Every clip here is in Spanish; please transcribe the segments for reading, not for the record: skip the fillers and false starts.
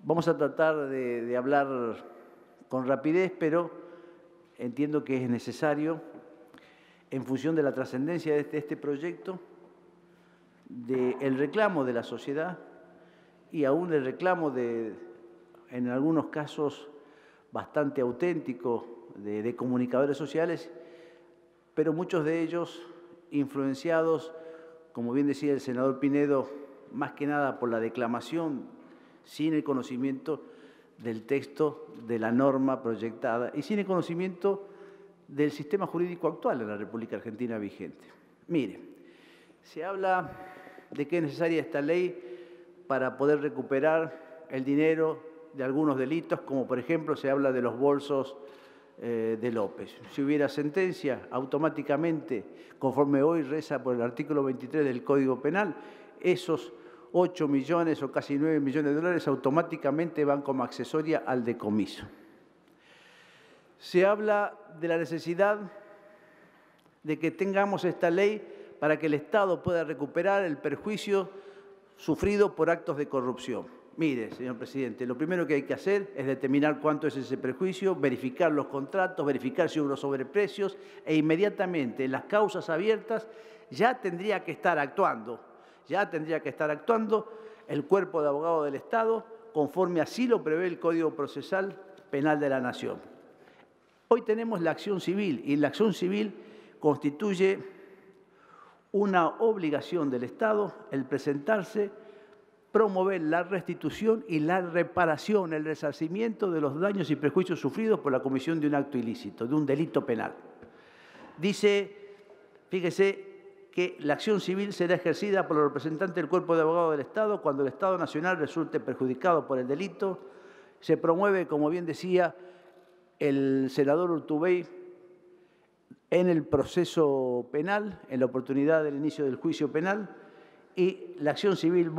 Vamos a tratar de hablar con rapidez, pero entiendo que es necesario, en función de la trascendencia de este proyecto, del reclamo de la sociedad y aún el reclamo en algunos casos, bastante auténtico de comunicadores sociales, pero muchos de ellos influenciados, como bien decía el senador Pinedo, más que nada por la declamación, sin el conocimiento del texto de la norma proyectada y sin el conocimiento del sistema jurídico actual en la República Argentina vigente. Mire, se habla de que es necesaria esta ley para poder recuperar el dinero de algunos delitos, como por ejemplo se habla de los bolsos de López. Si hubiera sentencia, automáticamente, conforme hoy reza por el artículo 23 del Código Penal, esos 8 millones o casi 9 millones de dólares automáticamente van como accesoria al decomiso. Se habla de la necesidad de que tengamos esta ley para que el Estado pueda recuperar el perjuicio sufrido por actos de corrupción. Mire, señor presidente, lo primero que hay que hacer es determinar cuánto es ese perjuicio, verificar los contratos, verificar si hubo sobreprecios e inmediatamente en las causas abiertas ya tendría que estar actuando el Cuerpo de Abogados del Estado conforme así lo prevé el Código Procesal Penal de la Nación. Hoy tenemos la acción civil y la acción civil constituye una obligación del Estado el presentarse, promover la restitución y la reparación, el resarcimiento de los daños y perjuicios sufridos por la comisión de un acto ilícito, de un delito penal. Dice, fíjese, que la acción civil será ejercida por los representantes del Cuerpo de Abogados del Estado cuando el Estado Nacional resulte perjudicado por el delito. Se promueve, como bien decía el senador Urtubey, en el proceso penal, en la oportunidad del inicio del juicio penal, y la acción civil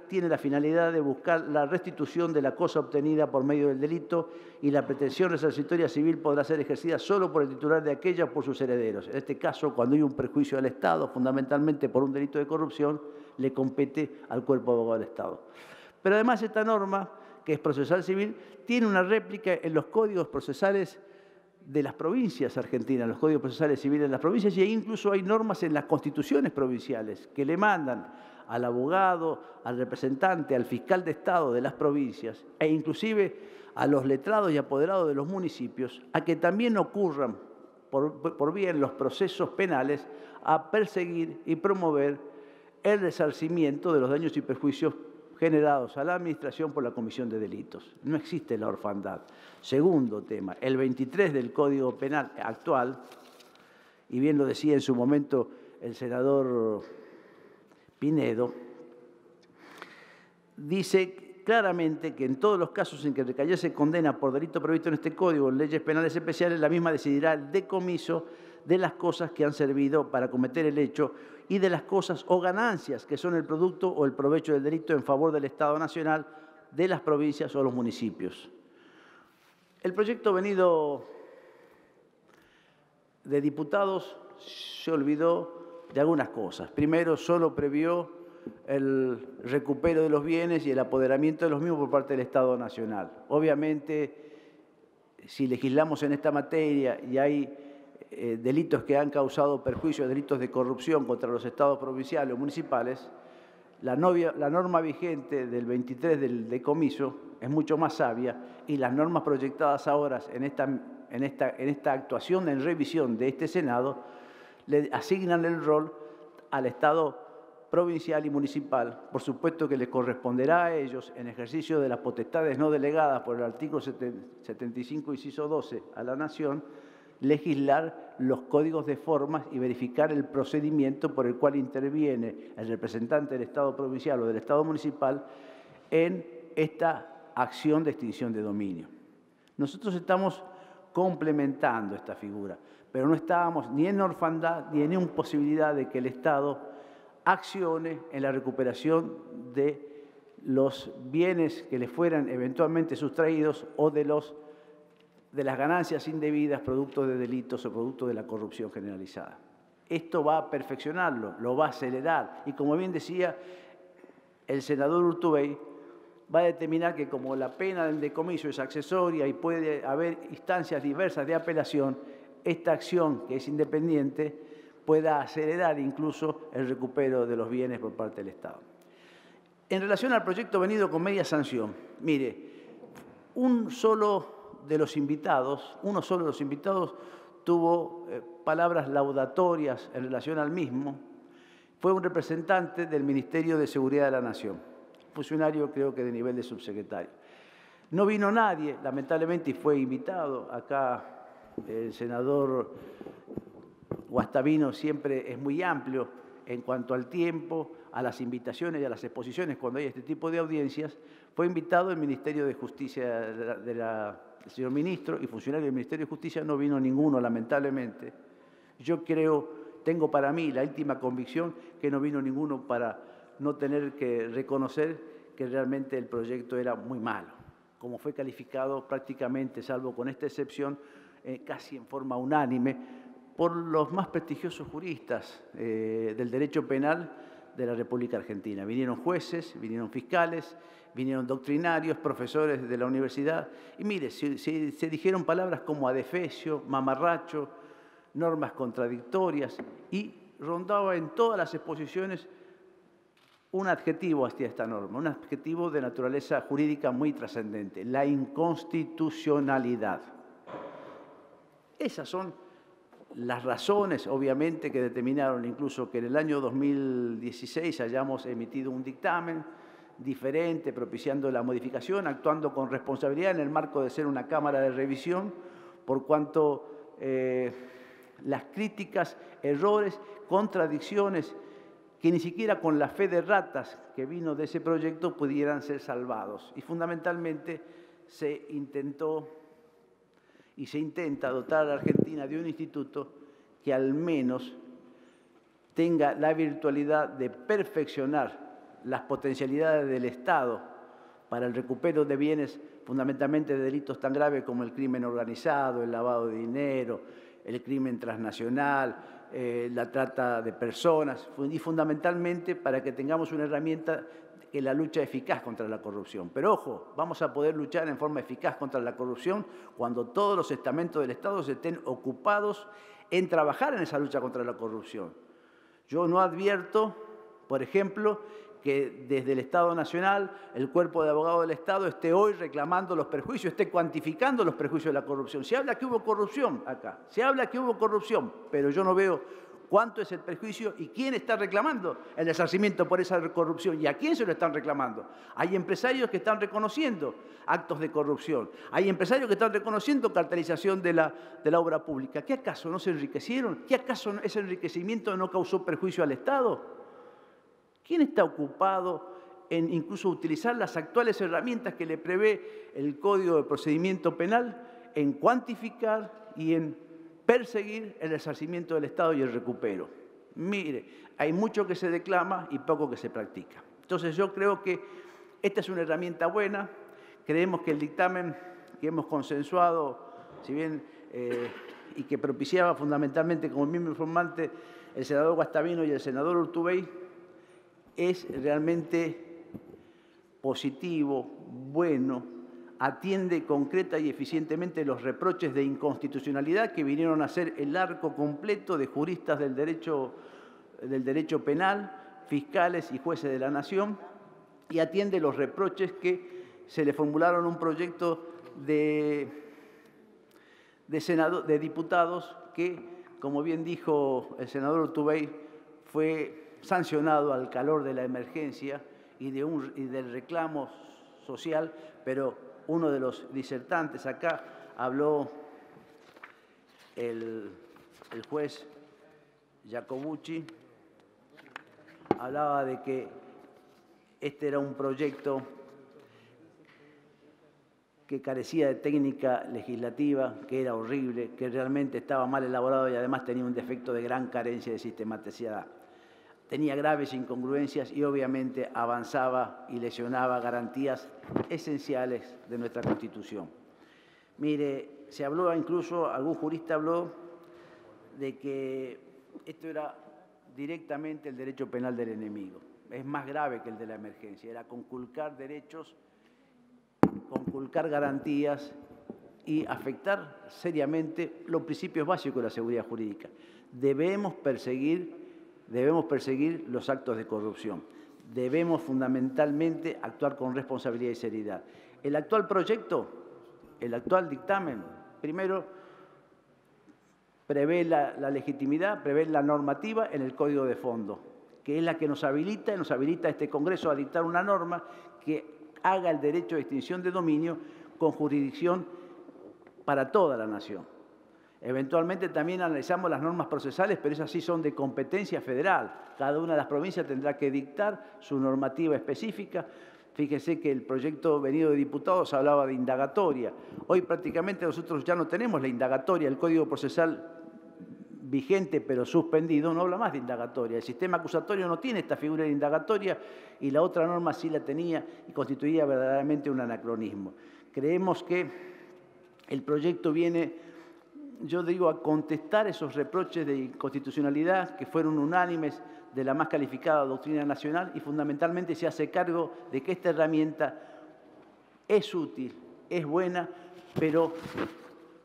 tiene la finalidad de buscar la restitución de la cosa obtenida por medio del delito y la pretensión resarcitoria civil podrá ser ejercida solo por el titular de aquella o por sus herederos. En este caso, cuando hay un perjuicio al Estado, fundamentalmente por un delito de corrupción, le compete al Cuerpo de Abogados del Estado. Pero además esta norma, que es procesal civil, tiene una réplica en los códigos procesales de las provincias argentinas, los códigos procesales civiles de las provincias, y incluso hay normas en las constituciones provinciales que le mandan al abogado, al representante, al fiscal de Estado de las provincias e inclusive a los letrados y apoderados de los municipios a que también ocurran por vía en los procesos penales a perseguir y promover el resarcimiento de los daños y perjuicios generados a la administración por la comisión de delitos. No existe la orfandad. Segundo tema, el 23 del Código Penal actual, y bien lo decía en su momento el senador Pinedo, dice claramente que en todos los casos en que recayese condena por delito previsto en este Código en leyes penales especiales, la misma decidirá el decomiso de las cosas que han servido para cometer el hecho y de las cosas o ganancias que son el producto o el provecho del delito en favor del Estado Nacional, de las provincias o los municipios. El proyecto venido de diputados se olvidó de algunas cosas. Primero, solo previó el recupero de los bienes y el apoderamiento de los mismos por parte del Estado Nacional. Obviamente, si legislamos en esta materia y hay delitos que han causado perjuicios, delitos de corrupción contra los estados provinciales o municipales, la norma vigente del 23 del decomiso es mucho más sabia y las normas proyectadas ahora en esta actuación en revisión de este Senado le asignan el rol al Estado provincial y municipal. Por supuesto que les corresponderá a ellos, en ejercicio de las potestades no delegadas por el artículo 75, inciso 12, a la Nación, legislar los códigos de formas y verificar el procedimiento por el cual interviene el representante del Estado provincial o del Estado municipal en esta acción de extinción de dominio. Nosotros estamos complementando esta figura, pero no estábamos ni en orfandad ni en imposibilidad de que el Estado accione en la recuperación de los bienes que le fueran eventualmente sustraídos o de las ganancias indebidas producto de delitos o producto de la corrupción generalizada. Esto va a perfeccionarlo, lo va a acelerar. Y como bien decía el senador Urtubey, va a determinar que como la pena del decomiso es accesoria y puede haber instancias diversas de apelación, esta acción, que es independiente, pueda acelerar incluso el recupero de los bienes por parte del Estado. En relación al proyecto venido con media sanción, mire, uno solo de los invitados tuvo palabras laudatorias en relación al mismo. Fue un representante del Ministerio de Seguridad de la Nación, funcionario creo que de nivel de subsecretario. No vino nadie, lamentablemente, y fue invitado. Acá el senador Guastavino siempre es muy amplio en cuanto al tiempo, a las invitaciones y a las exposiciones cuando hay este tipo de audiencias. Fue invitado el Ministerio de Justicia del señor ministro y funcionario del Ministerio de Justicia, no vino ninguno, lamentablemente. Yo tengo para mí la íntima convicción que no vino ninguno para no tener que reconocer que realmente el proyecto era muy malo, como fue calificado prácticamente, salvo con esta excepción, casi en forma unánime, por los más prestigiosos juristas del derecho penal de la República Argentina. Vinieron jueces, vinieron fiscales, vinieron doctrinarios, profesores de la universidad, y mire, se dijeron palabras como adefesio, mamarracho, normas contradictorias, y rondaba en todas las exposiciones un adjetivo hacia esta norma, un adjetivo de naturaleza jurídica muy trascendente: la inconstitucionalidad. Esas son las razones, obviamente, que determinaron incluso que en el año 2016 hayamos emitido un dictamen diferente, propiciando la modificación, actuando con responsabilidad en el marco de ser una Cámara de Revisión, por cuanto las críticas, errores, contradicciones, que ni siquiera con la fe de ratas que vino de ese proyecto pudieran ser salvados. Y fundamentalmente se intentó y se intenta dotar a la Argentina de un instituto que al menos tenga la virtualidad de perfeccionar las potencialidades del Estado para el recupero de bienes, fundamentalmente de delitos tan graves como el crimen organizado, el lavado de dinero, el crimen transnacional, la trata de personas, y fundamentalmente para que tengamos una herramienta en la lucha eficaz contra la corrupción. Pero ojo, vamos a poder luchar en forma eficaz contra la corrupción cuando todos los estamentos del Estado se estén ocupados en trabajar en esa lucha contra la corrupción. Yo no advierto, por ejemplo, que desde el Estado Nacional, el Cuerpo de Abogados del Estado esté hoy reclamando los perjuicios, esté cuantificando los perjuicios de la corrupción. Se habla que hubo corrupción acá, se habla que hubo corrupción, pero yo no veo cuánto es el perjuicio y quién está reclamando el resarcimiento por esa corrupción y a quién se lo están reclamando. Hay empresarios que están reconociendo actos de corrupción, hay empresarios que están reconociendo cartelización de la obra pública. ¿Qué acaso no se enriquecieron? ¿Qué acaso ese enriquecimiento no causó perjuicio al Estado? ¿Quién está ocupado en incluso utilizar las actuales herramientas que le prevé el Código de Procedimiento Penal en cuantificar y en perseguir el resarcimiento del Estado y el recupero? Mire, hay mucho que se declama y poco que se practica. Entonces yo creo que esta es una herramienta buena. Creemos que el dictamen que hemos consensuado, si bien y que propiciaba fundamentalmente como miembro informante el senador Guastavino y el senador Urtubey, es realmente positivo, bueno, atiende concreta y eficientemente los reproches de inconstitucionalidad que vinieron a ser el arco completo de juristas del derecho penal, fiscales y jueces de la Nación, y atiende los reproches que se le formularon a un proyecto de diputados que, como bien dijo el senador Urtubey, fue sancionado al calor de la emergencia y del reclamo social, pero uno de los disertantes acá habló, el juez Jacobucci, hablaba de que este era un proyecto que carecía de técnica legislativa, que era horrible, que realmente estaba mal elaborado y además tenía un defecto de gran carencia de sistematicidad. Tenía graves incongruencias y obviamente avanzaba y lesionaba garantías esenciales de nuestra Constitución. Mire, se habló incluso, algún jurista habló de que esto era directamente el derecho penal del enemigo. Es más grave que el de la emergencia, era conculcar derechos conculcar garantías y afectar seriamente los principios básicos de la seguridad jurídica. Debemos perseguir los actos de corrupción. Debemos fundamentalmente actuar con responsabilidad y seriedad. El actual proyecto, el actual dictamen, primero prevé la legitimidad, prevé la normativa en el Código de Fondo, que es la que nos habilita a este Congreso a dictar una norma que haga el derecho de extinción de dominio con jurisdicción para toda la nación. Eventualmente también analizamos las normas procesales, pero esas sí son de competencia federal. Cada una de las provincias tendrá que dictar su normativa específica. Fíjense que el proyecto venido de diputados hablaba de indagatoria. Hoy prácticamente nosotros ya no tenemos la indagatoria. El Código Procesal vigente pero suspendido no habla más de indagatoria. El sistema acusatorio no tiene esta figura de indagatoria y la otra norma sí la tenía y constituía verdaderamente un anacronismo. Creemos que el proyecto viene, yo digo, a contestar esos reproches de inconstitucionalidad que fueron unánimes de la más calificada doctrina nacional y fundamentalmente se hace cargo de que esta herramienta es útil, es buena, pero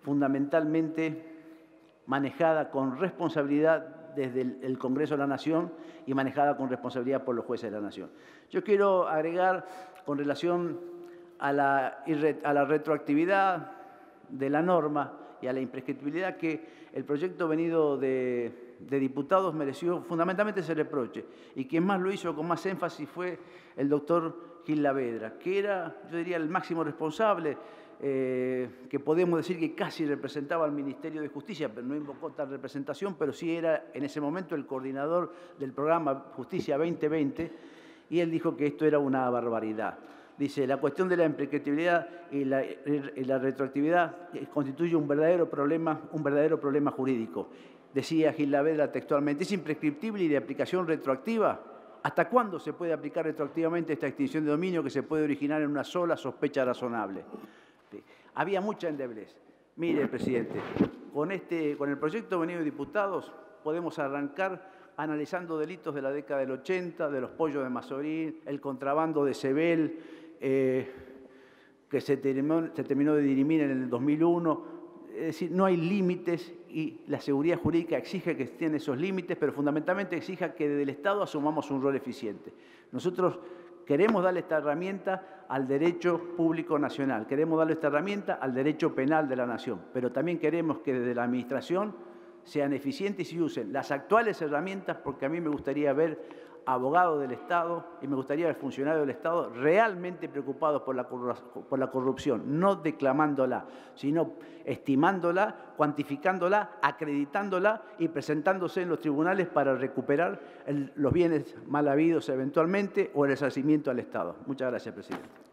fundamentalmente manejada con responsabilidad desde el Congreso de la Nación y manejada con responsabilidad por los jueces de la Nación. Yo quiero agregar con relación a la retroactividad de la norma y a la imprescriptibilidad que el proyecto venido de diputados mereció fundamentalmente ese reproche y quien más lo hizo con más énfasis fue el doctor Gil Lavedra, que era, yo diría, el máximo responsable, que podemos decir que casi representaba al Ministerio de Justicia, pero no invocó tal representación, pero sí era en ese momento el coordinador del programa Justicia 2020 y él dijo que esto era una barbaridad. Dice, la cuestión de la imprescriptibilidad y la retroactividad constituye un verdadero problema jurídico. Decía Gil Lavedra textualmente, ¿es imprescriptible y de aplicación retroactiva? ¿Hasta cuándo se puede aplicar retroactivamente esta extinción de dominio que se puede originar en una sola sospecha razonable? Había mucha endeblez. Mire, presidente, con el proyecto venido de diputados podemos arrancar analizando delitos de la década del 80, de los pollos de Mazorín, el contrabando de Sebel, que se terminó de dirimir en el 2001. Es decir, no hay límites y la seguridad jurídica exige que estén esos límites, pero fundamentalmente exige que desde el Estado asumamos un rol eficiente. Nosotros queremos darle esta herramienta al derecho público nacional, queremos darle esta herramienta al derecho penal de la nación, pero también queremos que desde la Administración sean eficientes y usen las actuales herramientas, porque a mí me gustaría ver abogados del Estado y me gustaría ver funcionarios del Estado realmente preocupados por la corrupción, no declamándola, sino estimándola, cuantificándola, acreditándola y presentándose en los tribunales para recuperar los bienes mal habidos eventualmente o el resarcimiento al Estado. Muchas gracias, presidente.